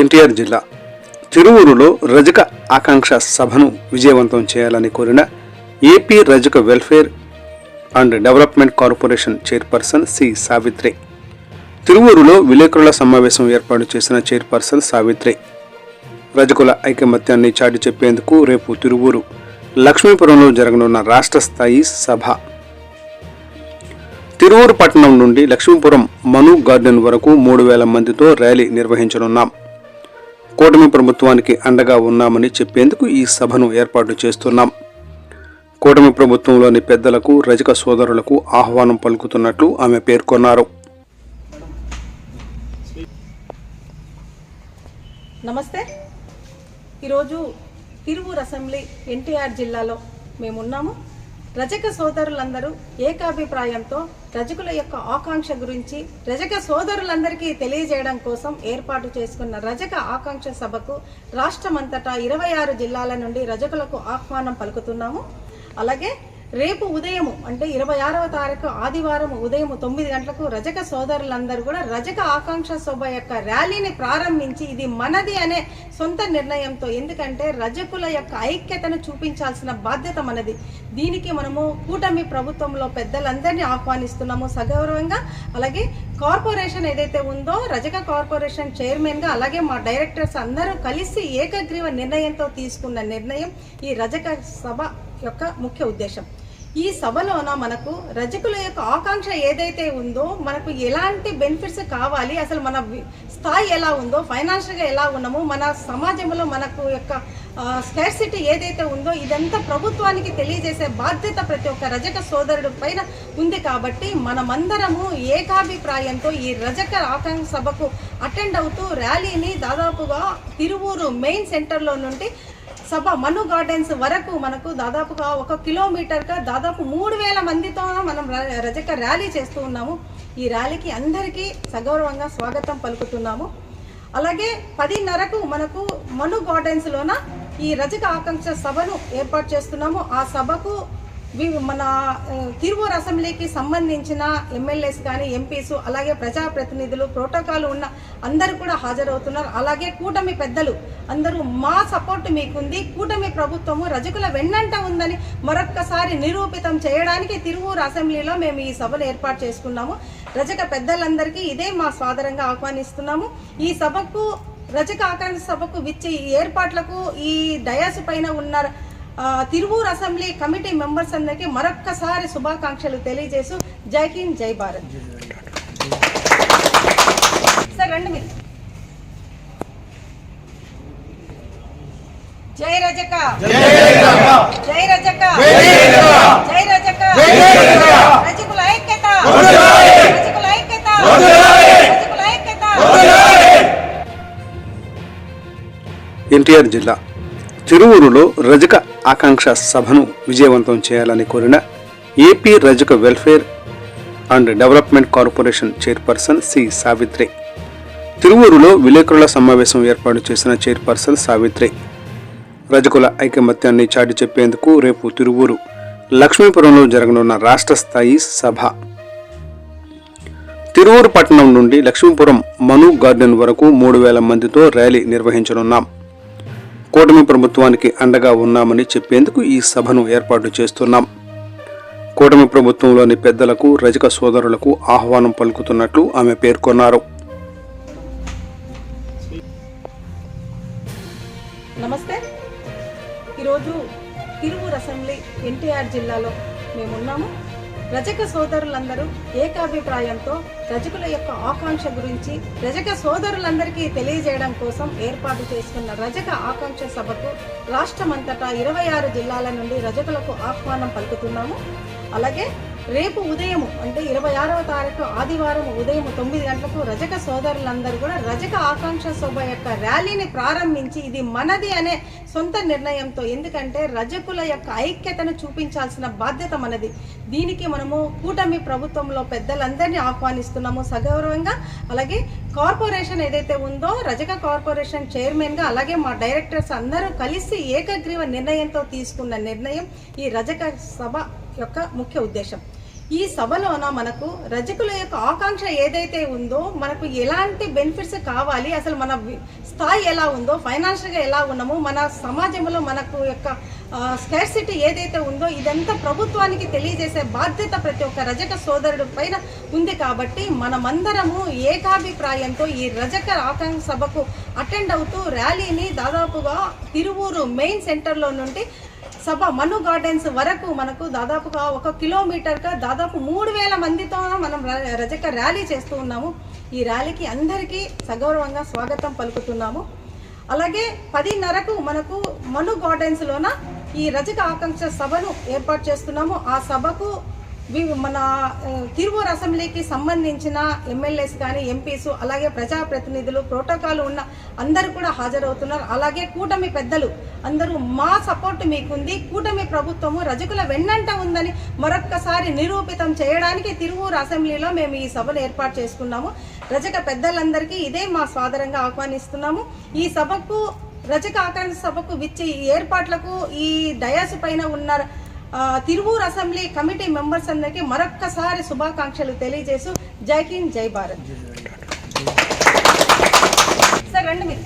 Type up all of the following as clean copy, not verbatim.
ఎన్టీఆర్ జిల్లా తిరువూరులో రజక ఆకాంక్ష సభను విజయవంతం చేయాలని కోరిన AP Rajaka welfare and development corporation chairperson C Savitri తిరువూరులో విలేకరుల సమావేశం ఏర్పాటు చేసిన చైర్పర్సన్ సావిత్రి రజకుల ఐకమత్యాన్ని చాటి చెప్పేందుకు రేపు తిరువూరు లక్ష్మీపురంలో జరగనున్న రాష్ట్ర స్థాయి సభ. తిరువూరు పట్టణం నుండి లక్ష్మీపురం మను గార్డెన్ వరకు 3,000 మందితో ర్యాలీ నిర్వహించనున్నాం. కూటమి ప్రభుత్వానికి అండగా ఉన్నామని చెప్పేందుకు ఈ సభను ఏర్పాటు చేస్తున్నాం. కూటమి ప్రభుత్వంలోని పెద్దలకు రజక సోదరులకు ఆహ్వానం పలుకుతున్నట్లు ఆమె పేర్కొన్నారు. నమస్తే. ఈరోజు తిరువూరు అసెంబ్లీ ఎన్టీఆర్ జిల్లాలో మేమున్నాము. రజక సోదరులందరూ ఏకాభిప్రాయంతో రజకుల యొక్క ఆకాంక్ష గురించి రజక సోదరులందరికీ తెలియజేయడం కోసం ఏర్పాటు చేసుకున్న రజక ఆకాంక్ష సభకు రాష్ట్రమంతటా 26 జిల్లాల నుండి రజకులకు ఆహ్వానం పలుకుతున్నాము. అలాగే రేపు ఉదయం అంటే 26వ తారీఖు ఆదివారం ఉదయం 9 గంటలకు రజక సోదరులందరూ కూడా రజక ఆకాంక్ష సభ యొక్క ర్యాలీని ప్రారంభించి ఇది మనది అనే సొంత నిర్ణయంతో, ఎందుకంటే రజకుల యొక్క ఐక్యతను చూపించాల్సిన బాధ్యత మనది. దీనికి మనము కూటమి ప్రభుత్వంలో పెద్దలందరినీ ఆహ్వానిస్తున్నాము సగౌరవంగా. అలాగే కార్పొరేషన్ ఏదైతే ఉందో రజక కార్పొరేషన్ చైర్మన్గా అలాగే మా డైరెక్టర్స్ అందరూ కలిసి ఏకగ్రీవ నిర్ణయంతో తీసుకున్న నిర్ణయం ఈ రజక సభ యొక్క ముఖ్య ఉద్దేశం. ఈ సభలోన మనకు రజకుల యొక్క ఆకాంక్ష ఏదైతే ఉందో, మనకు ఎలాంటి బెనిఫిట్స్ కావాలి, అసలు మన స్థాయి ఎలా ఉందో, ఫైనాన్షియల్గా ఎలా ఉన్నామో, మన సమాజంలో మనకు యొక్క స్కేర్సిటీ ఏదైతే ఉందో ఇదంతా ప్రభుత్వానికి తెలియజేసే బాధ్యత ప్రతి ఒక్క రజక సోదరుడు పైన ఉంది. కాబట్టి మనమందరము ఏకాభిప్రాయంతో ఈ రజక ఆకాంక్ష సభకు అటెండ్ అవుతూ ర్యాలీని దాదాపుగా తిరువూరు మెయిన్ సెంటర్లో నుండి సభ మను గార్డెన్స్ వరకు మనకు దాదాపుగా 1 కిలోమీటర్గా దాదాపు 3,000 మందితో మనం రజక ర్యాలీ చేస్తూ ఉన్నాము. ఈ ర్యాలీకి అందరికీ సగౌరవంగా స్వాగతం పలుకుతున్నాము. అలాగే 10:30కు మనకు మను గార్డెన్స్లోన ఈ రజక ఆకాంక్ష సభను ఏర్పాటు చేస్తున్నాము. ఆ సభకు మన తిరువూరు అసెంబ్లీకి సంబంధించిన ఎమ్మెల్యేస్ కానీ ఎంపీస్ అలాగే ప్రజాప్రతినిధులు ప్రోటోకాల్ ఉన్న అందరూ కూడా హాజరవుతున్నారు. అలాగే కూటమి పెద్దలు అందరూ మా సపోర్ట్ మీకుంది, కూటమి ప్రభుత్వము రజకుల వెన్నంట ఉందని మరొక్కసారి నిరూపితం చేయడానికి తిరువూరు అసెంబ్లీలో మేము ఈ సభను ఏర్పాటు చేసుకున్నాము. రజక పెద్దలందరికీ ఇదే మా సాదరంగా ఆహ్వానిస్తున్నాము. ఈ సభకు రజక ఆకాంక్ష సభకు విచ్చే ఈ ఏర్పాట్లకు ఈ డయాస్ పైన ఉన్న తిరువూరు అసెంబ్లీ కమిటీ మెంబర్స్ అందరికీ మరొక్కసారి శుభాకాంక్షలు తెలియజేస్తూ జై హింద్, జై భారత్. సార్ రండి మీరు. జై రజక, జై రజక, జై రజక, రజకుల ఐక్యత, రజకుల ఐక్యత, రజకుల ఐక్యత. ఎన్టీఆర్ జిల్లా తిరువూరులో రజక ఆకాంక్ష సభను విజయవంతం చేయాలని కోరిన AP Rajaka welfare and development corporation chairperson C Savitri తిరువూరులో విలేకరుల సమావేశం ఏర్పాటు చేసిన చైర్పర్సన్ సావిత్రి రజకుల ఐకమత్యాన్ని చాటి చెప్పేందుకు రేపు తిరువూరు లక్ష్మీపురంలో జరగనున్న రాష్ట్ర స్థాయి సభ. తిరువూరు పట్టణం నుండి లక్ష్మీపురం మను గార్డెన్ వరకు 3,000 మందితో ర్యాలీ నిర్వహించనున్నాం. కూటమి ప్రభుత్వానికి అండగా ఉన్నామని చెప్పేందుకు ఈ సభను ఏర్పాటు చేస్తున్నాం. కూటమి ప్రభుత్వంలోని పెద్దలకు రజక సోదరులకు ఆహ్వానం పలుకుతున్నట్లు ఆమె పేర్కొన్నారు. నమస్తే. ఈరోజు తిరువూరు అసెంబ్లీ ఎన్టీఆర్ జిల్లాలో మేమున్నాము. రజక సోదరులందరూ ఏకాభిప్రాయంతో రజకుల యొక్క ఆకాంక్ష గురించి రజక సోదరులందరికీ తెలియజేయడం కోసం ఏర్పాటు చేసుకున్న రజక ఆకాంక్ష సభకు రాష్ట్రమంతటా 26 జిల్లాల నుండి రజకులకు ఆహ్వానం పలుకుతున్నాము. అలాగే రేపు ఉదయం అంటే 26వ తారీఖు ఆదివారం ఉదయం 9 గంటలకు రజక సోదరులందరూ కూడా రజక ఆకాంక్ష సభ యొక్క ర్యాలీని ప్రారంభించి ఇది మనది అనే సొంత నిర్ణయంతో, ఎందుకంటే రజకుల యొక్క ఐక్యతను చూపించాల్సిన బాధ్యత మనది. దీనికి మనము కూటమి ప్రభుత్వంలో పెద్దలందరినీ ఆహ్వానిస్తున్నాము సగౌరవంగా. అలాగే కార్పొరేషన్ ఏదైతే ఉందో రజక కార్పొరేషన్ చైర్మన్గా అలాగే మా డైరెక్టర్స్ అందరూ కలిసి ఏకగ్రీవ నిర్ణయంతో తీసుకున్న నిర్ణయం ఈ రజక సభ యొక్క ముఖ్య ఉద్దేశం. ఈ సభలోన మనకు రజకుల యొక్క ఆకాంక్ష ఏదైతే ఉందో, మనకు ఎలాంటి బెనిఫిట్స్ కావాలి, అసలు మన స్థాయి ఎలా ఉందో, ఫైనాన్షియల్గా ఎలా ఉన్నాము, మన సమాజంలో మనకు యొక్క స్కార్సిటీ ఏదైతే ఉందో ఇదంతా ప్రభుత్వానికి తెలియజేసే బాధ్యత ప్రతి ఒక్క రజక సోదరుడు పైన ఉంది. కాబట్టి మనమందరము ఏకాభిప్రాయంతో ఈ రజక ఆకాంక్ష సభకు అటెండ్ అవుతూ ర్యాలీని దాదాపుగా తిరువూరు మెయిన్ సెంటర్లో నుండి సభ మను గార్డెన్స్ వరకు మనకు దాదాపుగా 1 కిలోమీటర్గా దాదాపు 3000 మందితో మనం రజక ర్యాలీ చేస్తూ ఉన్నాము. ఈ ర్యాలీకి అందరికీ సగౌరవంగా స్వాగతం పలుకుతున్నాము. అలాగే 10:30కు మనకు మను గార్డెన్స్లోన ఈ రజక ఆకాంక్ష సభను ఏర్పాటు చేస్తున్నాము. ఆ సభకు మన తిరువూరు అసెంబ్లీకి సంబంధించిన ఎమ్మెల్యేస్ కానీ, ఎంపీస్, అలాగే ప్రజాప్రతినిధులు, ప్రోటోకాల్ ఉన్న అందరూ కూడా హాజరవుతున్నారు. అలాగే కూటమి పెద్దలు అందరూ మా సపోర్ట్ మీకుంది, కూటమి ప్రభుత్వము రజకుల వెన్నంట ఉందని మరొక్కసారి నిరూపితం చేయడానికి తిరువూరు అసెంబ్లీలో మేము ఈ సభను ఏర్పాటు చేసుకున్నాము. రజక పెద్దలందరికీ ఇదే మా సాదరంగా ఆహ్వానిస్తున్నాము. ఈ సభకు రజక ఆకాంక్ష సభకు విచ్చి ఏర్పాట్లకు ఈ డయాస్ పైన ఉన్న తిరువూరు అసెంబ్లీ కమిటీ మెంబర్స్ అందరికీ మరొక్కసారి శుభాకాంక్షలు తెలియజేస్తూ జై హింద్, జై భారత్. సార్ రండి మీరు.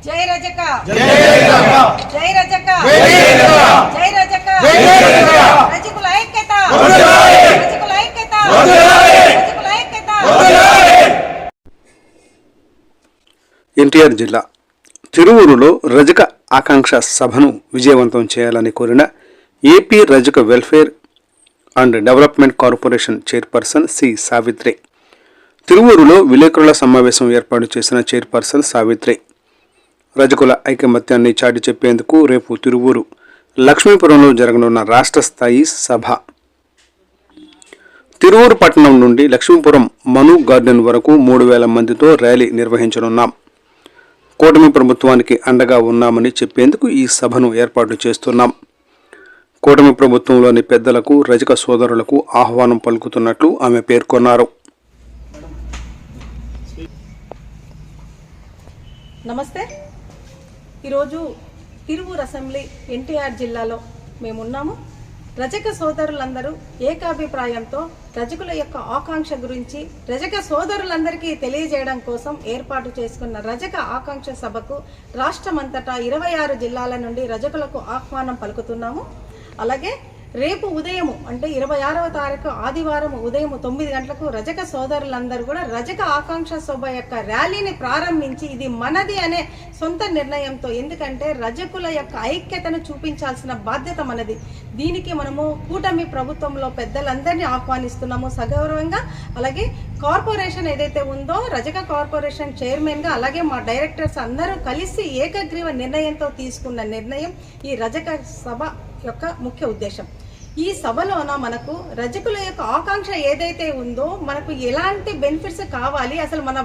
జై రజక, జై రజక, జై రజక, రజకుల ఐక్యత, రజకుల ఐక్యత, రజకుల ఐక్యత. ఎన్టీఆర్ జిల్లా తిరువూరులో రజక ఆకాంక్ష సభను విజయవంతం చేయాలని కోరిన AP Rajaka welfare and development corporation chairperson C Savitri. తిరువూరులో విలేకరుల సమావేశం ఏర్పాటు చేసిన చైర్పర్సన్ సావిత్రి రజకుల ఐకమత్యాన్ని చాటి చెప్పేందుకు రేపు తిరువూరు లక్ష్మీపురంలో జరగనున్న రాష్ట్ర స్థాయి సభ, తిరువూరు పట్టణం నుండి లక్ష్మీపురం మను గార్డెన్ వరకు 3000 మందితో ర్యాలీ నిర్వహించనున్నాం. కూటమి ప్రభుత్వానికి అండగా ఉన్నామని చెప్పేందుకు ఈ సభను ఏర్పాటు చేస్తున్నాం. కూటమి ప్రభుత్వంలోని పెద్దలకు, రజక సోదరులకు ఆహ్వానం పలుకుతున్నట్లు ఆమె పేర్కొన్నారు. నమస్తే. ఈరోజు తిరువూరు అసెంబ్లీ ఎన్టీఆర్ జిల్లాలో మేమున్నాము. రజక సోదరులందరూ ఏకాభిప్రాయంతో రజకుల యొక్క ఆకాంక్ష గురించి రజక సోదరులందరికీ తెలియజేయడం కోసం ఏర్పాటు చేసుకున్న రజక ఆకాంక్ష సభకు రాష్ట్రమంతటా 26 జిల్లాల నుండి రజకులకు ఆహ్వానం పలుకుతున్నాము. అలాగే రేపు ఉదయం అంటే 26వ తారీఖు ఆదివారం ఉదయం 9 గంటలకు రజక సోదరులందరూ కూడా రజక ఆకాంక్ష సభ యొక్క ర్యాలీని ప్రారంభించి ఇది మనది అనే సొంత నిర్ణయంతో, ఎందుకంటే రజకుల యొక్క ఐక్యతను చూపించాల్సిన బాధ్యత మనది. దీనికి మనము కూటమి ప్రభుత్వంలో పెద్దలందరినీ ఆహ్వానిస్తున్నాము సగౌరవంగా. అలాగే కార్పొరేషన్ ఏదైతే ఉందో రజక కార్పొరేషన్ చైర్మన్గా, అలాగే మా డైరెక్టర్స్ అందరూ కలిసి ఏకగ్రీవ నిర్ణయంతో తీసుకున్న నిర్ణయం ఈ రజక సభ యొక్క ముఖ్య ఉద్దేశం. ఈ సభలోన మనకు రజకుల యొక్క ఆకాంక్ష ఏదైతే ఉందో, మనకు ఎలాంటి బెనిఫిట్స్ కావాలి, అసలు మన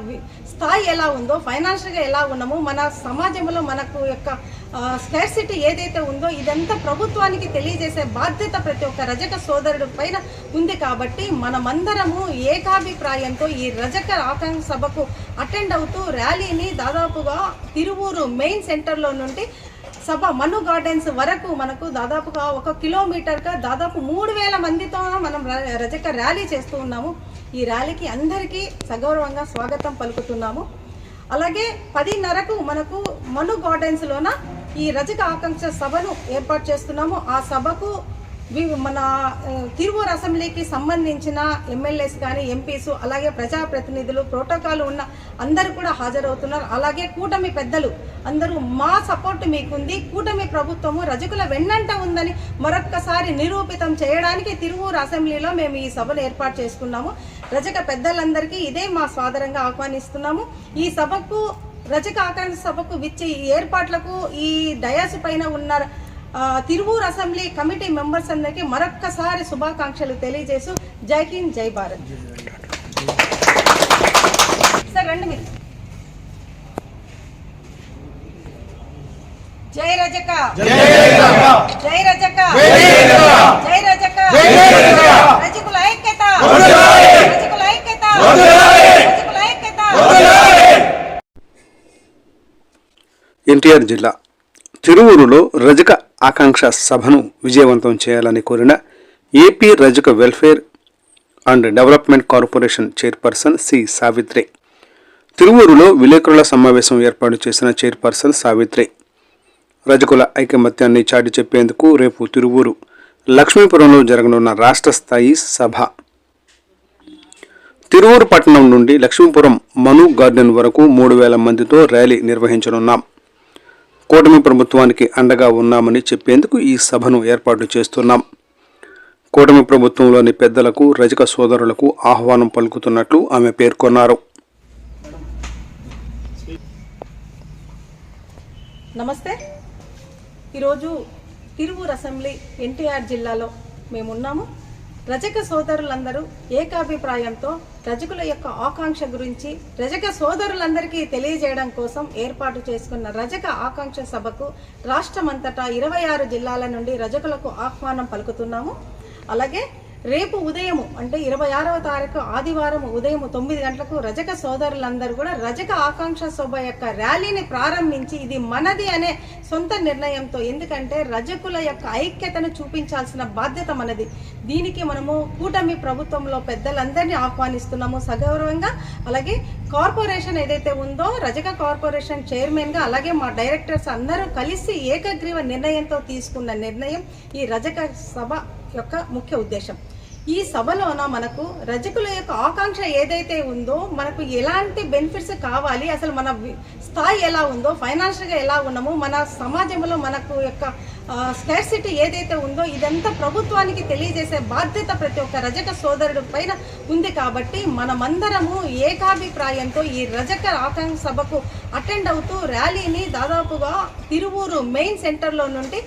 స్థాయి ఎలా ఉందో, ఫైనాన్షియల్గా ఎలా ఉన్నాము, మన సమాజంలో మనకు యొక్క స్కార్సిటీ ఏదైతే ఉందో ఇదంతా ప్రభుత్వానికి తెలియజేసే బాధ్యత ప్రతి ఒక్క రజక సోదరుడు పైన ఉంది. కాబట్టి మనమందరము ఏకాభిప్రాయంతో ఈ రజక ఆకాంక్ష సభకు అటెండ్ అవుతూ ర్యాలీని దాదాపుగా తిరువూరు మెయిన్ సెంటర్లో నుండి సభ మను గార్డెన్స్ వరకు మనకు దాదాపుగా 1 కిలోమీటర్గా దాదాపు 3000 మందితో మనం రజక ర్యాలీ చేస్తూ ఉన్నాము. ఈ ర్యాలీకి అందరికీ సగౌరవంగా స్వాగతం పలుకుతున్నాము. అలాగే 10:30కు మనకు మను గార్డెన్స్లోన ఈ రజక ఆకాంక్ష సభను ఏర్పాటు చేస్తున్నాము. ఆ సభకు మన తిరువూరు అసెంబ్లీకి సంబంధించిన ఎమ్మెల్యేస్ కానీ, ఎంపీస్, అలాగే ప్రజాప్రతినిధులు, ప్రోటోకాల్ ఉన్న అందరూ కూడా హాజరవుతున్నారు. అలాగే కూటమి పెద్దలు అందరూ మా సపోర్ట్ మీకుంది, కూటమి ప్రభుత్వము రజకుల వెన్నంట ఉందని మరొక్కసారి నిరూపితం చేయడానికి తిరువూరు అసెంబ్లీలో మేము ఈ సభను ఏర్పాటు చేసుకున్నాము. రజక పెద్దలందరికీ ఇదే మా సాదరంగా ఆహ్వానిస్తున్నాము. ఈ సభకు రజక ఆకాంక్ష సభకు విచ్చి ఏర్పాట్లకు ఈ డయాస్ పైన ఉన్న తిరువూరు అసెంబ్లీ కమిటీ మెంబర్స్ అందరికీ మరొక్కసారి శుభాకాంక్షలు తెలియజేస్తూ జై హింద్, జై భారత్. సార్ రండి మీరు. జై రజక, జై రజక, జై రజక, రజకుల ఐక్యత, రజకుల ఐక్యత, రజకుల ఐక్యత. ఎన్టీఆర్ జిల్లా తిరువూరులో రజక ఆకాంక్ష సభను విజయవంతం చేయాలని కోరిన AP Rajaka welfare and development corporation chairperson C Savitri. తిరువూరులో విలేకరుల సమావేశం ఏర్పాటు చేసిన చైర్పర్సన్ సావిత్రి రజకుల ఐకమత్యాన్ని చాటి చెప్పేందుకు రేపు తిరువూరు లక్ష్మీపురంలో జరగనున్న రాష్ట్ర స్థాయి సభ, తిరువూరు పట్టణం నుండి లక్ష్మీపురం మను గార్డెన్ వరకు 3,000 మందితో ర్యాలీ నిర్వహించనున్నాం. కూటమి ప్రభుత్వానికి అండగా ఉన్నామని చెప్పేందుకు ఈ సభను ఏర్పాటు చేస్తున్నాం. కూటమి ప్రభుత్వంలోని పెద్దలకు, రజక సోదరులకు ఆహ్వానం పలుకుతున్నట్లు ఆమె పేర్కొన్నారు. నమస్తే. ఈరోజు తిరువూరు అసెంబ్లీ ఎన్టీఆర్ జిల్లాలో మేమున్నాము. రజక సోదరులందరూ ఏకాభిప్రాయంతో రజకుల యొక్క ఆకాంక్ష గురించి రజక సోదరులందరికీ తెలియజేయడం కోసం ఏర్పాటు చేసుకున్న రజక ఆకాంక్ష సభకు రాష్ట్రమంతటా 26 జిల్లాల నుండి రజకులకు ఆహ్వానం పలుకుతున్నాము. అలాగే రేపు ఉదయం అంటే 26వ తారీఖు ఆదివారం ఉదయం 9 గంటలకు రజక సోదరులందరూ కూడా రజక ఆకాంక్ష సభ యొక్క ర్యాలీని ప్రారంభించి ఇది మనది అనే సొంత నిర్ణయంతో, ఎందుకంటే రజకుల యొక్క ఐక్యతను చూపించాల్సిన బాధ్యత మనది. దీనికి మనము కూటమి ప్రభుత్వంలో పెద్దలందరినీ ఆహ్వానిస్తున్నాము సగౌరవంగా. అలాగే కార్పొరేషన్ ఏదైతే ఉందో రజక కార్పొరేషన్ చైర్మన్గా అలాగే మా డైరెక్టర్స్ అందరూ కలిసి ఏకగ్రీవ నిర్ణయంతో తీసుకున్న నిర్ణయం ఈ రజక సభ యొక్క ముఖ్య ఉద్దేశం. ఈ సభలోన మనకు రజకుల యొక్క ఆకాంక్ష ఏదైతే ఉందో, మనకు ఎలాంటి బెనిఫిట్స్ కావాలి, అసలు మన స్థాయి ఎలా ఉందో, ఫైనాన్షియల్గా ఎలా ఉన్నాము, మన సమాజంలో మనకు యొక్క స్కార్సిటీ ఏదైతే ఉందో ఇదంతా ప్రభుత్వానికి తెలియజేసే బాధ్యత ప్రతి ఒక్క రజక సోదరుడి పైన ఉంది. కాబట్టి మనమందరము ఏకాభిప్రాయంతో ఈ రజక ఆకాంక్ష సభకు అటెండ్ అవుతూ ర్యాలీని దాదాపుగా తిరువూరు మెయిన్ సెంటర్లో నుండి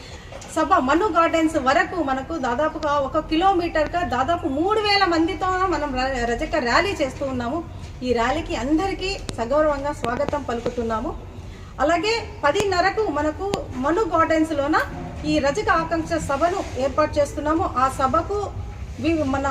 సభ మను గార్డెన్స్ వరకు మనకు దాదాపుగా 1 కిలోమీటర్గా దాదాపు 3,000 మందితో మనం రజక ర్యాలీ చేస్తూ ఉన్నాము. ఈ ర్యాలీకి అందరికీ సగౌరవంగా స్వాగతం పలుకుతున్నాము. అలాగే 10:30కు మనకు మను గార్డెన్స్లోన ఈ రజక ఆకాంక్ష సభను ఏర్పాటు చేస్తున్నాము. ఆ సభకు మన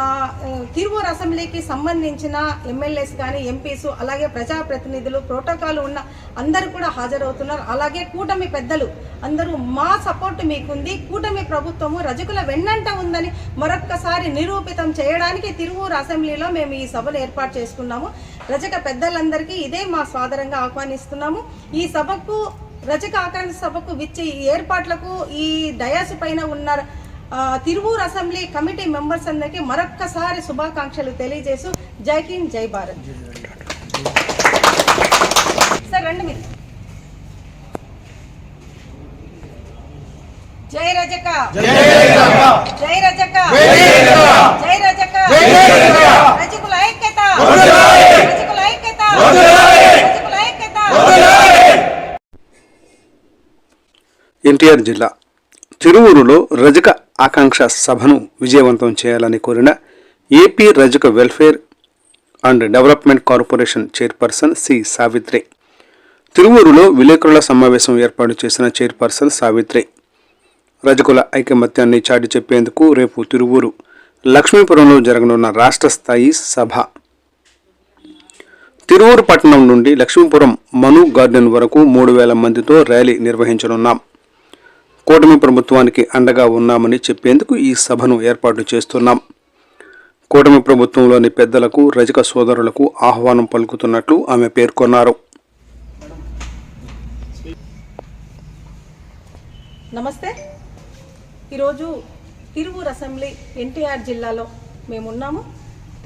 తిరువూరు అసెంబ్లీకి సంబంధించిన ఎమ్మెల్యేస్ కానీ ఎంపీస్ అలాగే ప్రజాప్రతినిధులు ప్రోటోకాల్ ఉన్న అందరూ కూడా హాజరవుతున్నారు. అలాగే కూటమి పెద్దలు అందరూ మా సపోర్ట్ మీకుంది, కూటమి ప్రభుత్వము రజకుల వెన్నంట ఉందని మరొక్కసారి నిరూపితం చేయడానికి తిరువూరు అసెంబ్లీలో మేము ఈ సభను ఏర్పాటు చేసుకున్నాము. రజక పెద్దలందరికీ ఇదే మా సాదరంగా ఆహ్వానిస్తున్నాము. ఈ సభకు రజక ఆకాంక్ష సభకు విచ్చి ఈ ఏర్పాట్లకు ఈ డయాస్ పైన ఉన్న తిరువూరు అసెంబ్లీ కమిటీ మెంబర్స్ అందరికీ మరొక్కసారి శుభాకాంక్షలు తెలియజేస్తూ జై హింద్ జై భారత్. సార్ రండి మీరు. జై రజక, జై రజక, జై రజక, రజకుల ఐక్యత, రజకుల ఐక్యత, రజకుల ఐక్యత. ఎన్టీఆర్ జిల్లా తిరువూరులో రజక ఆకాంక్ష సభను విజయవంతం చేయాలని కోరిన AP Rajaka welfare and development corporation chairperson C Savitri. తిరువూరులో విలేకరుల సమావేశం ఏర్పాటు చేసిన చైర్పర్సన్ సావిత్రి రజకుల ఐకమత్యాన్ని చాటి చెప్పేందుకు రేపు తిరువూరు లక్ష్మీపురంలో జరగనున్న రాష్ట్ర స్థాయి సభ, తిరువూరు పట్టణం నుండి లక్ష్మీపురం మను గార్డెన్ వరకు 3,000 మందితో ర్యాలీ నిర్వహించనున్నాం. కూటమి ప్రభుత్వానికి అండగా ఉన్నామని చెప్పేందుకు ఈ సభను ఏర్పాటు చేస్తున్నాం. కూటమి ప్రభుత్వంలోని పెద్దలకు, రజక సోదరులకు ఆహ్వానం పలుకుతున్నట్లు ఆమె పేర్కొన్నారు. నమస్తే. ఈరోజు తిరువూరు అసెంబ్లీ ఎన్టీఆర్ జిల్లాలో మేమున్నాము.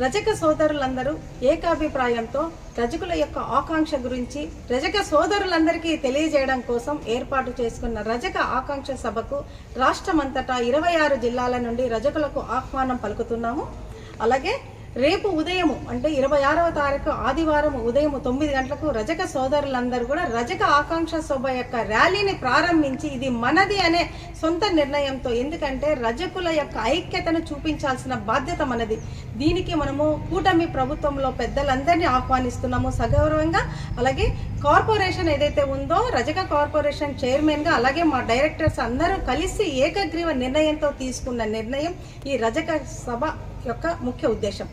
రజక సోదరులందరూ ఏకాభిప్రాయంతో రజకుల యొక్క ఆకాంక్ష గురించి రజక సోదరులందరికీ తెలియజేయడం కోసం ఏర్పాటు చేసుకున్న రజక ఆకాంక్ష సభకు రాష్ట్రమంతటా 26 జిల్లాల నుండి రజకులకు ఆహ్వానం పలుకుతున్నాము. అలాగే రేపు ఉదయం అంటే 26వ తారీఖు ఆదివారం ఉదయం 9 గంటలకు రజక సోదరులందరూ కూడా రజక ఆకాంక్ష సభ యొక్క ర్యాలీని ప్రారంభించి ఇది మనది అనే సొంత నిర్ణయంతో, ఎందుకంటే రజకుల యొక్క ఐక్యతను చూపించాల్సిన బాధ్యత మనది. దీనికి మనము కూటమి ప్రభుత్వంలో పెద్దలందరినీ ఆహ్వానిస్తున్నాము సగౌరవంగా. అలాగే కార్పొరేషన్ ఏదైతే ఉందో రజక కార్పొరేషన్ చైర్మన్గా అలాగే మా డైరెక్టర్స్ అందరూ కలిసి ఏకగ్రీవ నిర్ణయంతో తీసుకున్న నిర్ణయం ఈ రజక సభ యొక్క ముఖ్య ఉద్దేశం.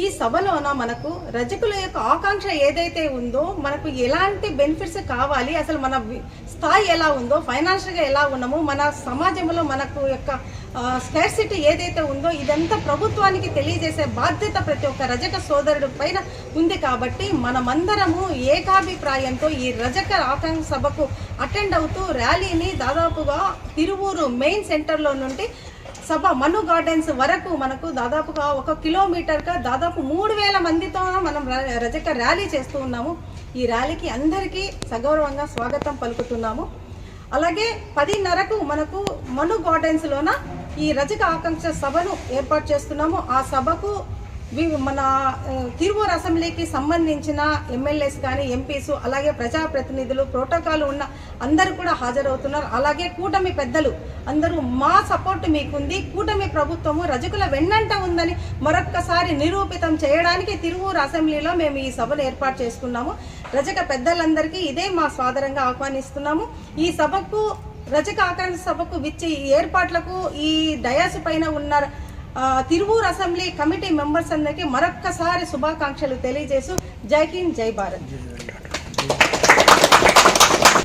ఈ సభలోన మనకు రజకుల యొక్క ఆకాంక్ష ఏదైతే ఉందో, మనకు ఎలాంటి బెనిఫిట్స్ కావాలి, అసలు మన స్థాయి ఎలా ఉందో, ఫైనాన్షియల్గా ఎలా ఉన్నాము, మన సమాజంలో మనకు యొక్క స్కేర్సిటీ ఏదైతే ఉందో ఇదంతా ప్రభుత్వానికి తెలియజేసే బాధ్యత ప్రతి ఒక్క రజక సోదరుడు పైన ఉంది. కాబట్టి మనమందరము ఏకాభిప్రాయంతో ఈ రజక ఆకాంక్ష సభకు అటెండ్ అవుతూ ర్యాలీని దాదాపుగా తిరువూరు మెయిన్ సెంటర్లో నుండి సభ మను గార్డెన్స్ వరకు మనకు దాదాపుగా 1 కిలోమీటర్గా దాదాపు 3000 మందితో మనం రజక ర్యాలీ చేస్తూ ఉన్నాము. ఈ ర్యాలీకి అందరికీ సగౌరవంగా స్వాగతం పలుకుతున్నాము. అలాగే 10:30కు మనకు మను గార్డెన్స్లోన ఈ రజక ఆకాంక్ష సభను ఏర్పాటు చేస్తున్నాము. ఆ సభకు మన తిరువూరు అసెంబ్లీకి సంబంధించిన ఎమ్మెల్యేస్ కానీ, ఎంపీస్, అలాగే ప్రజాప్రతినిధులు, ప్రోటోకాల్ ఉన్న అందరూ కూడా హాజరవుతున్నారు. అలాగే కూటమి పెద్దలు అందరూ మా సపోర్ట్ మీకుంది, కూటమి ప్రభుత్వము రజకుల వెన్నంట ఉందని మరొక్కసారి నిరూపితం చేయడానికి తిరువూరు అసెంబ్లీలో మేము ఈ సభను ఏర్పాటు చేసుకున్నాము. రజక పెద్దలందరికీ ఇదే మా సాదరంగా ఆహ్వానిస్తున్నాము. ఈ సభకు రజక ఆకాంక్ష సభకు విచ్చి ఈ ఏర్పాట్లకు ఈ డయాస్ పైన ఉన్న తిరువూరు అసెంబ్లీ కమిటీ మెంబర్స్ అందరికీ మరొక్కసారి శుభాకాంక్షలు తెలియజేస్తూ జై హింద్, జై భారత్.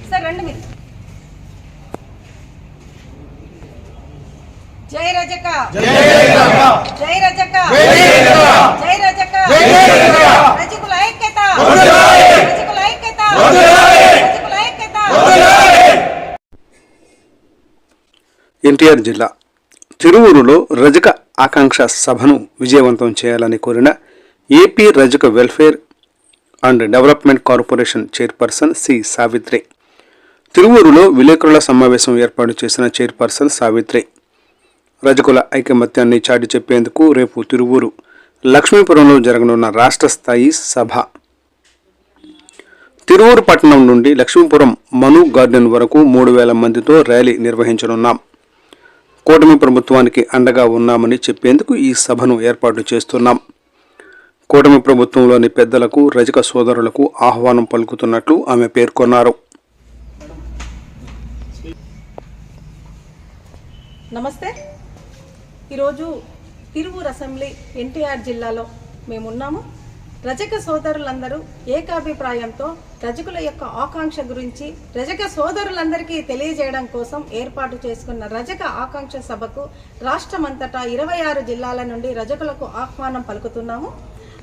సార్ రండి మీరు. జై రజక, జై రజక, జై రజక, రజకుల ఐక్యత, రజకుల ఐక్యత, రజకుల ఐక్యత. ఎన్టీఆర్ జిల్లా తిరువూరులో రజక ఆకాంక్ష సభను విజయవంతం చేయాలని కోరిన AP Rajaka welfare and development corporation chairperson C Savitri. తిరువూరులో విలేకరుల సమావేశం ఏర్పాటు చేసిన చైర్పర్సన్ సావిత్రి రజకుల ఐకమత్యాన్ని చాటి చెప్పేందుకు రేపు తిరువూరు లక్ష్మీపురంలో జరగనున్న రాష్ట్ర స్థాయి సభ, తిరువూరు పట్టణం నుండి లక్ష్మీపురం మను గార్డెన్ వరకు 3000 మందితో ర్యాలీ నిర్వహించనున్నాం. కూటమి ప్రభుత్వానికి అండగా ఉన్నామని చెప్పేందుకు ఈ సభను ఏర్పాటు చేస్తున్నాం. కూటమి ప్రభుత్వంలోని పెద్దలకు, రజక సోదరులకు ఆహ్వానం పలుకుతున్నట్లు ఆమె పేర్కొన్నారు. నమస్తే. ఈరోజు తిరువూరు అసెంబ్లీ ఎన్టీఆర్ జిల్లాలో మేమున్నాము. రజక సోదరులందరూ ఏకాభిప్రాయంతో రజకుల యొక్క ఆకాంక్ష గురించి రజక సోదరులందరికీ తెలియజేయడం కోసం ఏర్పాటు చేసుకున్న రజక ఆకాంక్ష సభకు రాష్ట్రమంతటా 26 జిల్లాల నుండి రజకులకు ఆహ్వానం పలుకుతున్నాము.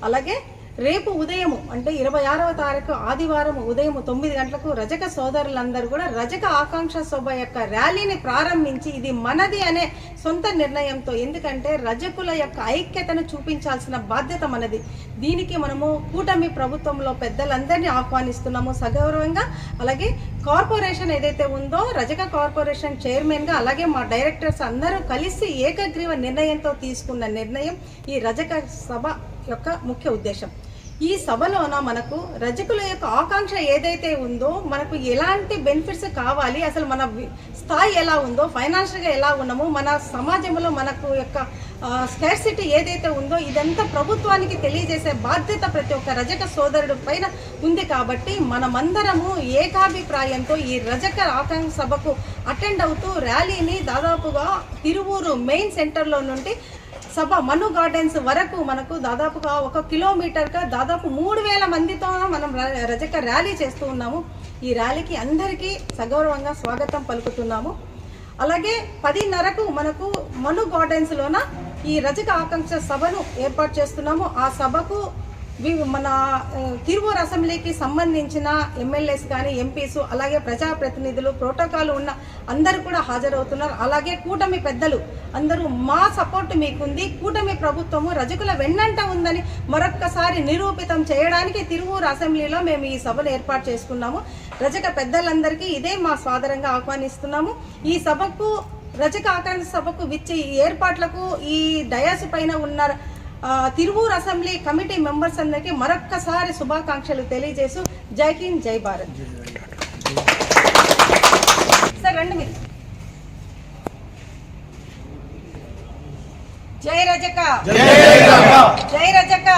అలాగే రేపు ఉదయం అంటే 26వ తారీఖు ఆదివారం ఉదయం 9 గంటలకు రజక సోదరులందరూ కూడా రజక ఆకాంక్ష సభ యొక్క ర్యాలీని ప్రారంభించి ఇది మనది అనే సొంత నిర్ణయంతో, ఎందుకంటే రజకుల యొక్క ఐక్యతను చూపించాల్సిన బాధ్యత మనది. దీనికి మనము కూటమి ప్రభుత్వంలో పెద్దలందరినీ ఆహ్వానిస్తున్నాము సగౌరవంగా. అలాగే కార్పొరేషన్ ఏదైతే ఉందో రజక కార్పొరేషన్ చైర్మన్గా, అలాగే మా డైరెక్టర్స్ అందరూ కలిసి ఏకగ్రీవ నిర్ణయంతో తీసుకున్న నిర్ణయం ఈ రజక సభ యొక్క ముఖ్య ఉద్దేశం. ఈ సభలోన మనకు రజకుల యొక్క ఆకాంక్ష ఏదైతే ఉందో, మనకు ఎలాంటి బెనిఫిట్స్ కావాలి, అసలు మన స్థాయి ఎలా ఉందో, ఫైనాన్షియల్గా ఎలా ఉన్నాము, మన సమాజంలో మనకు యొక్క స్కేర్సిటీ ఏదైతే ఉందో ఇదంతా ప్రభుత్వానికి తెలియజేసే బాధ్యత ప్రతి ఒక్క రజక సోదరుడు పైన ఉంది. కాబట్టి మనమందరము ఏకాభిప్రాయంతో ఈ రజక ఆకాంక్ష సభకు అటెండ్ అవుతూ ర్యాలీని దాదాపుగా తిరువూరు మెయిన్ సెంటర్లో నుండి సభ మను గార్డెన్స్ వరకు మనకు దాదాపుగా 1 కిలోమీటర్గా దాదాపు 3000 మందితో మనం రజక ర్యాలీ చేస్తూ ఉన్నాము. ఈ ర్యాలీకి అందరికీ సగౌరవంగా స్వాగతం పలుకుతున్నాము. అలాగే 10:30కు మనకు మను గార్డెన్స్లోన ఈ రజక ఆకాంక్ష సభను ఏర్పాటు చేస్తున్నాము. ఆ సభకు మన తిరువూరు అసెంబ్లీకి సంబంధించిన ఎమ్మెల్యేస్ కానీ, ఎంపీస్, అలాగే ప్రజాప్రతినిధులు, ప్రోటోకాల్ ఉన్న అందరూ కూడా హాజరవుతున్నారు. అలాగే కూటమి పెద్దలు అందరూ మా సపోర్ట్ మీకుంది, కూటమి ప్రభుత్వము రజకుల వెన్నంట ఉందని మరొక్కసారి నిరూపితం చేయడానికి తిరువూరు అసెంబ్లీలో మేము ఈ సభను ఏర్పాటు చేసుకున్నాము. రజక పెద్దలందరికీ ఇదే మా సాదరంగా ఆహ్వానిస్తున్నాము. ఈ సభకు రజక ఆకాంక్ష సభకు విచ్చి ఈ ఏర్పాట్లకు ఈ డయాస్ పైన ఉన్న తిరువూరు అసెంబ్లీ కమిటీ మెంబర్స్ అందరికీ మరొక్కసారి శుభాకాంక్షలు తెలియజేస్తూ జై హింద్, జై భారత్. సార్ రండి మీరు. జై రజక, జై రజక,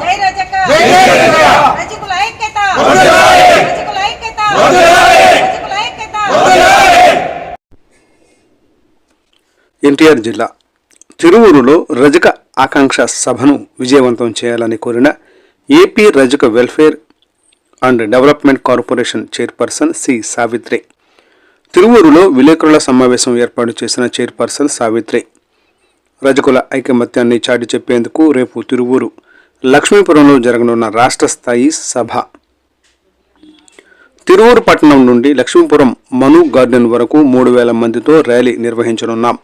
జై రజక, రజకుల ఐక్యత, రజకుల ఐక్యత, రజకుల ఐక్యత. ఎన్టీఆర్ జిల్లా తిరువూరులో రజక ఆకాంక్ష సభను విజయవంతం చేయాలని కోరిన AP Rajaka welfare and development corporation chairperson C Savitri. తిరువూరులో విలేకరుల సమావేశం ఏర్పాటు చేసిన చైర్పర్సన్ సావిత్రి రజకుల ఐకమత్యాన్ని చాటి చెప్పేందుకు రేపు తిరువూరు లక్ష్మీపురంలో జరగనున్న రాష్ట్ర స్థాయి సభ, తిరువూరు పట్టణం నుండి లక్ష్మీపురం మను గార్డెన్ వరకు 3,000 మందితో ర్యాలీ నిర్వహించనున్నాం.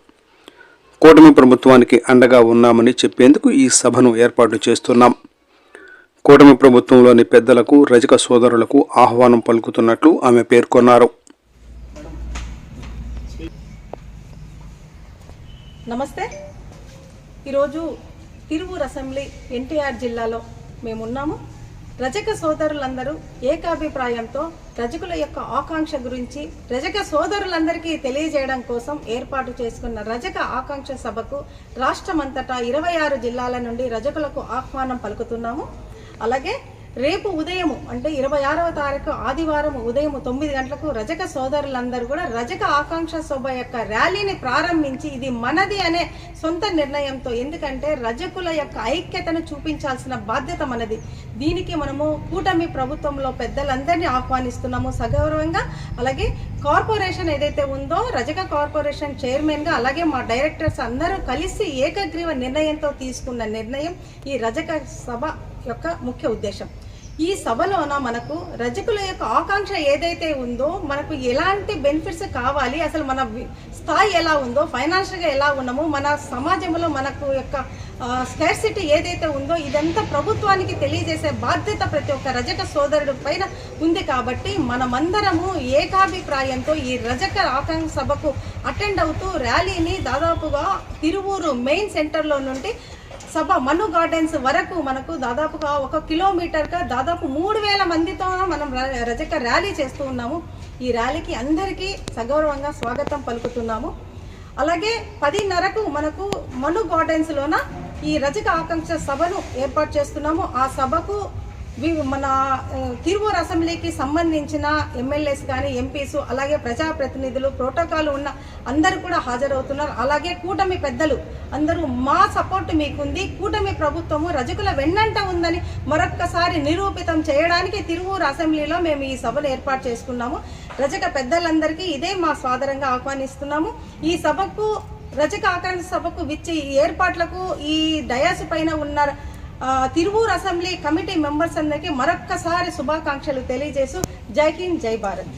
కూటమి ప్రభుత్వానికి అండగా ఉన్నామని చెప్పేందుకు ఈ సభను ఏర్పాటు చేస్తున్నాం. కూటమి ప్రభుత్వంలోని పెద్దలకు, రజక సోదరులకు ఆహ్వానం పలుకుతున్నట్లు ఆమె పేర్కొన్నారు. నమస్తే. ఈరోజు తిరువూరు అసెంబ్లీ ఎన్టీఆర్ జిల్లాలో మేమున్నాము. రజక సోదరులందరూ ఏకాభిప్రాయంతో రజకుల యొక్క ఆకాంక్ష గురించి రజక సోదరులందరికీ తెలియజేయడం కోసం ఏర్పాటు చేసుకున్న రజక ఆకాంక్ష సభకు రాష్ట్రమంతటా 26 జిల్లాల నుండి రజకులకు ఆహ్వానం పలుకుతున్నాము. అలాగే రేపు ఉదయం అంటే 26వ తారీఖు ఆదివారం ఉదయం 9 గంటలకు రజక సోదరులందరూ కూడా రజక ఆకాంక్ష సభ యొక్క ర్యాలీని ప్రారంభించి ఇది మనది అనే సొంత నిర్ణయంతో, ఎందుకంటే రజకుల యొక్క ఐక్యతను చూపించాల్సిన బాధ్యత మనది. దీనికి మనము కూటమి ప్రభుత్వంలో పెద్దలందరినీ ఆహ్వానిస్తున్నాము సగౌరవంగా. అలాగే కార్పొరేషన్ ఏదైతే ఉందో రజక కార్పొరేషన్ చైర్మన్గా అలాగే మా డైరెక్టర్స్ అందరూ కలిసి ఏకగ్రీవ నిర్ణయంతో తీసుకున్న నిర్ణయం ఈ రజక సభ యొక్క ముఖ్య ఉద్దేశం. ఈ సభలోన మనకు రజకుల యొక్క ఆకాంక్ష ఏదైతే ఉందో, మనకు ఎలాంటి బెనిఫిట్స్ కావాలి, అసలు మన స్థాయి ఎలా ఉందో, ఫైనాన్షియల్గా ఎలా ఉన్నామో, మన సమాజంలో మనకు యొక్క స్కేర్సిటీ ఏదైతే ఉందో ఇదంతా ప్రభుత్వానికి తెలియజేసే బాధ్యత ప్రతి ఒక్క రజక సోదరుడు పైన ఉంది. కాబట్టి మనమందరము ఏకాభిప్రాయంతో ఈ రజక ఆకాంక్ష సభకు అటెండ్ అవుతూ ర్యాలీని దాదాపుగా తిరువూరు మెయిన్ సెంటర్లో నుండి సభ మను గార్డెన్స్ వరకు మనకు దాదాపుగా 1 కిలోమీటర్గా దాదాపు 3,000 మందితో మనం రజక ర్యాలీ చేస్తూ ఉన్నాము. ఈ ర్యాలీకి అందరికీ సగౌరవంగా స్వాగతం పలుకుతున్నాము. అలాగే 10:30కు మనకు మను గార్డెన్స్లోన ఈ రజక ఆకాంక్ష సభను ఏర్పాటు చేస్తున్నాము. ఆ సభకు మన తిరువూరు అసెంబ్లీకి సంబంధించిన ఎమ్మెల్యేస్ కానీ, ఎంపీస్, అలాగే ప్రజాప్రతినిధులు, ప్రోటోకాల్ ఉన్న అందరూ కూడా హాజరవుతున్నారు. అలాగే కూటమి పెద్దలు అందరూ మా సపోర్ట్ మీకుంది, కూటమి ప్రభుత్వము రజకుల వెన్నంట ఉందని మరొక్కసారి నిరూపితం చేయడానికి తిరువూరు అసెంబ్లీలో మేము ఈ సభను ఏర్పాటు చేసుకున్నాము. రజక పెద్దలందరికీ ఇదే మా సాదరంగా ఆహ్వానిస్తున్నాము. ఈ సభకు రజక ఆకాంక్ష సభకు విచ్చి ఈ ఏర్పాట్లకు ఈ డయాస్ పైన ఉన్న తిరువూరు అసెంబ్లీ కమిటీ మెంబర్స్ అందరికీ మరొక్కసారి శుభాకాంక్షలు తెలియజేస్తూ జై హింద్, జై భారత్.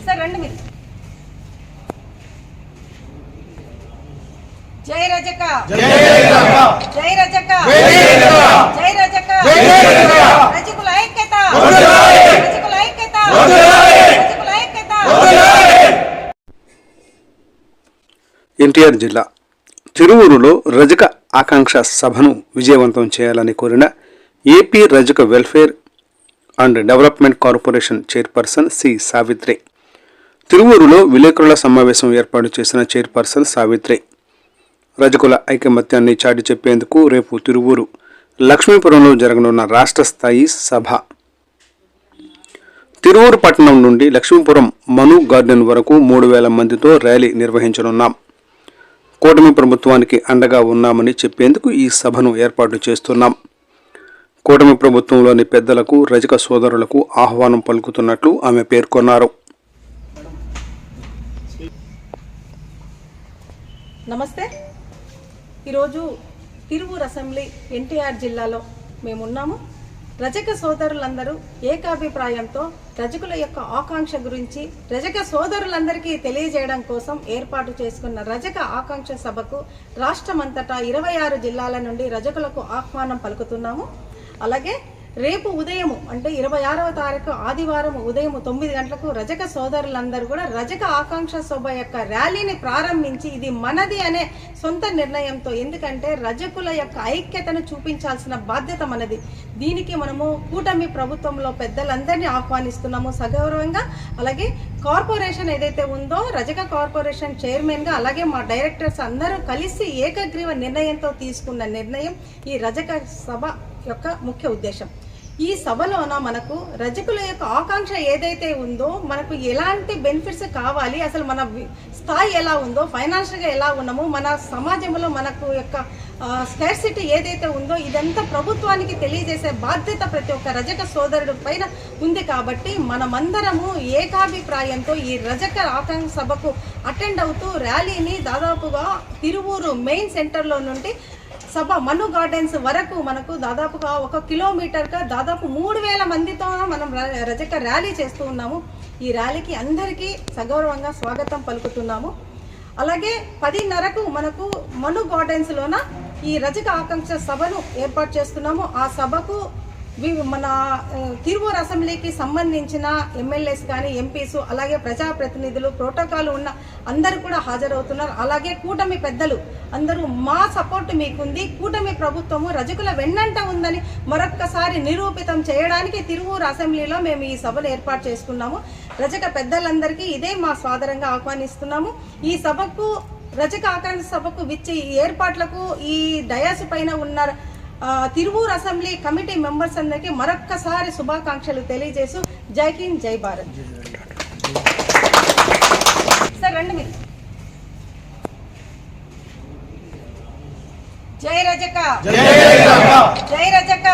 సార్ రండి మీరు. జై రజక, జై రజక, జై రజక, రజకుల ఐక్యత, రజకుల ఐక్యత, రజకుల ఐక్యత. ఎన్టీఆర్ జిల్లా తిరువూరులో రజక ఆకాంక్ష సభను విజయవంతం చేయాలని కోరిన AP Rajaka welfare and development corporation chairperson C Savitri. తిరువూరులో విలేకరుల సమావేశం ఏర్పాటు చేసిన చైర్పర్సన్ సావిత్రి రజకుల ఐకమత్యాన్ని చాటి చెప్పేందుకు రేపు తిరువూరు లక్ష్మీపురంలో జరగనున్న రాష్ట్ర స్థాయి సభ, తిరువూరు పట్టణం నుండి లక్ష్మీపురం మను గార్డెన్ వరకు 3,000 మందితో ర్యాలీ నిర్వహించనున్నాం. కూటమి ప్రభుత్వానికి అండగా ఉన్నామని చెప్పేందుకు ఈ సభను ఏర్పాటు చేస్తున్నాం. కూటమి ప్రభుత్వంలోని పెద్దలకు, రజక సోదరులకు ఆహ్వానం పలుకుతున్నట్లు ఆమె పేర్కొన్నారు. నమస్తే. ఈరోజు తిరువూరు అసెంబ్లీ ఎన్టీఆర్ జిల్లాలో మేమున్నాము. రజక సోదరులందరూ ఏకాభిప్రాయంతో రజకుల యొక్క ఆకాంక్ష గురించి రజక సోదరులందరికీ తెలియజేయడం కోసం ఏర్పాటు చేసుకున్న రజక ఆకాంక్ష సభకు రాష్ట్రమంతటా 26 జిల్లాల నుండి రజకులకు ఆహ్వానం పలుకుతున్నాము. అలాగే రేపు ఉదయం అంటే 26వ తారీఖు ఆదివారం ఉదయం 9 గంటలకు రజక సోదరులందరూ కూడా రజక ఆకాంక్ష సభ యొక్క ర్యాలీని ప్రారంభించి ఇది మనది అనే సొంత నిర్ణయంతో, ఎందుకంటే రజకుల యొక్క ఐక్యతను చూపించాల్సిన బాధ్యత మనది. దీనికి మనము కూటమి ప్రభుత్వంలో పెద్దలందరినీ ఆహ్వానిస్తున్నాము సగౌరవంగా. అలాగే కార్పొరేషన్ ఏదైతే ఉందో రజక కార్పొరేషన్ చైర్మన్గా అలాగే మా డైరెక్టర్స్ అందరూ కలిసి ఏకగ్రీవ నిర్ణయంతో తీసుకున్న నిర్ణయం ఈ రజక సభ యొక్క ముఖ్య ఉద్దేశం. ఈ సభలోన మనకు రజకుల యొక్క ఆకాంక్ష ఏదైతే ఉందో, మనకు ఎలాంటి బెనిఫిట్స్ కావాలి, అసలు మన స్థాయి ఎలా ఉందో, ఫైనాన్షియల్గా ఎలా ఉన్నాము, మన సమాజంలో మనకు యొక్క స్కార్సిటీ ఏదైతే ఉందో ఇదంతా ప్రభుత్వానికి తెలియజేసే బాధ్యత ప్రతి ఒక్క రజక సోదరుడు పైన ఉంది. కాబట్టి మనమందరము ఏకాభిప్రాయంతో ఈ రజక ఆకాంక్ష సభకు అటెండ్ అవుతూ ర్యాలీని దాదాపుగా తిరువూరు మెయిన్ సెంటర్లో నుండి సభ మను గార్డెన్స్ వరకు మనకు దాదాపుగా 1 కిలోమీటర్గా దాదాపు 3000 మందితో మనం రజక ర్యాలీ చేస్తూ ఉన్నాము. ఈ ర్యాలీకి అందరికీ సగౌరవంగా స్వాగతం పలుకుతున్నాము. అలాగే 10:30కు మనకు మను గార్డెన్స్లోన ఈ రజక ఆకాంక్ష సభను ఏర్పాటు చేస్తున్నాము. ఆ సభకు మన తిరువూరు అసెంబ్లీకి సంబంధించిన ఎమ్మెల్యేస్ కానీ, ఎంపీస్, అలాగే ప్రజాప్రతినిధులు, ప్రోటోకాల్ ఉన్న అందరూ కూడా హాజరవుతున్నారు. అలాగే కూటమి పెద్దలు అందరూ మా సపోర్ట్ మీకుంది, కూటమి ప్రభుత్వము రజకుల వెన్నంట ఉందని మరొక్కసారి నిరూపితం చేయడానికి తిరువూరు అసెంబ్లీలో మేము ఈ సభను ఏర్పాటు చేసుకున్నాము. రజక పెద్దలందరికీ ఇదే మా సాదరంగా ఆహ్వానిస్తున్నాము. ఈ సభకు రజక ఆకాంక్ష సభకు విచ్చి ఏర్పాట్లకు ఈ డయాస్ పైన ఉన్న తిరువూరు అసెంబ్లీ కమిటీ మెంబర్స్ అందరికీ మరొక్కసారి శుభాకాంక్షలు తెలియజేస్తూ జై హింద్, జై భారత్. సార్ రండి మీరు. జై రజక, జై రజక,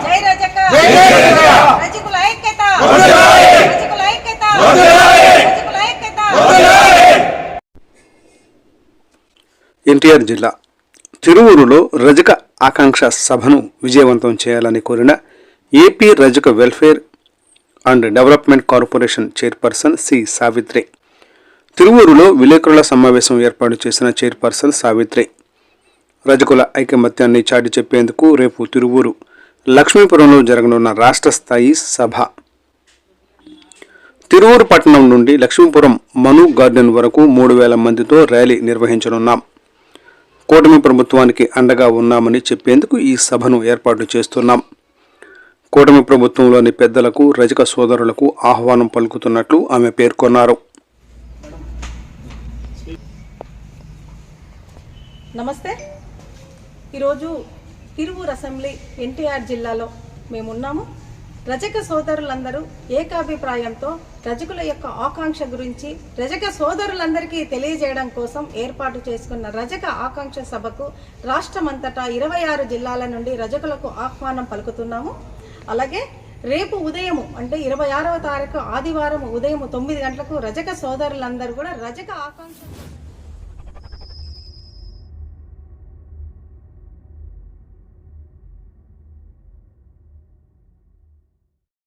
జై రజక, రజకుల ఐక్యత, రజకుల ఐక్యత, రజకుల ఐక్యత. ఎన్టీఆర్ జిల్లా తిరువూరులో రజక ఆకాంక్ష సభను విజయవంతం చేయాలని కోరిన AP Rajaka welfare and development corporation chairperson C Savitri. తిరువూరులో విలేకరుల సమావేశం ఏర్పాటు చేసిన చైర్పర్సన్ సావిత్రి రజకుల ఐకమత్యాన్ని చాటి చెప్పేందుకు రేపు తిరువూరు లక్ష్మీపురంలో జరగనున్న రాష్ట్ర స్థాయి సభ, తిరువూరు పట్టణం నుండి లక్ష్మీపురం మను గార్డెన్ వరకు 3000 మందితో ర్యాలీ నిర్వహించనున్నాం. కూటమి ప్రభుత్వానికి అండగా ఉన్నామని చెప్పేందుకు ఈ సభను ఏర్పాటు చేస్తున్నాం. కూటమి ప్రభుత్వంలోని పెద్దలకు, రజక సోదరులకు ఆహ్వానం పలుకుతున్నట్లు ఆమె పేర్కొన్నారు. నమస్తే. ఈరోజు తిరువూరు అసెంబ్లీ ఎన్టీఆర్ జిల్లాలో మేమున్నాము. రజక సోదరులందరూ ఏకాభిప్రాయంతో రజకుల యొక్క ఆకాంక్ష గురించి రజక సోదరులందరికీ తెలియజేయడం కోసం ఏర్పాటు చేసుకున్న రజక ఆకాంక్ష సభకు రాష్ట్రమంతటా 26 జిల్లాల నుండి రజకులకు ఆహ్వానం పలుకుతున్నాము. అలాగే రేపు ఉదయం అంటే 26వ తారీఖు ఆదివారం ఉదయం 9 గంటలకు రజక సోదరులందరూ కూడా రజక ఆకాంక్ష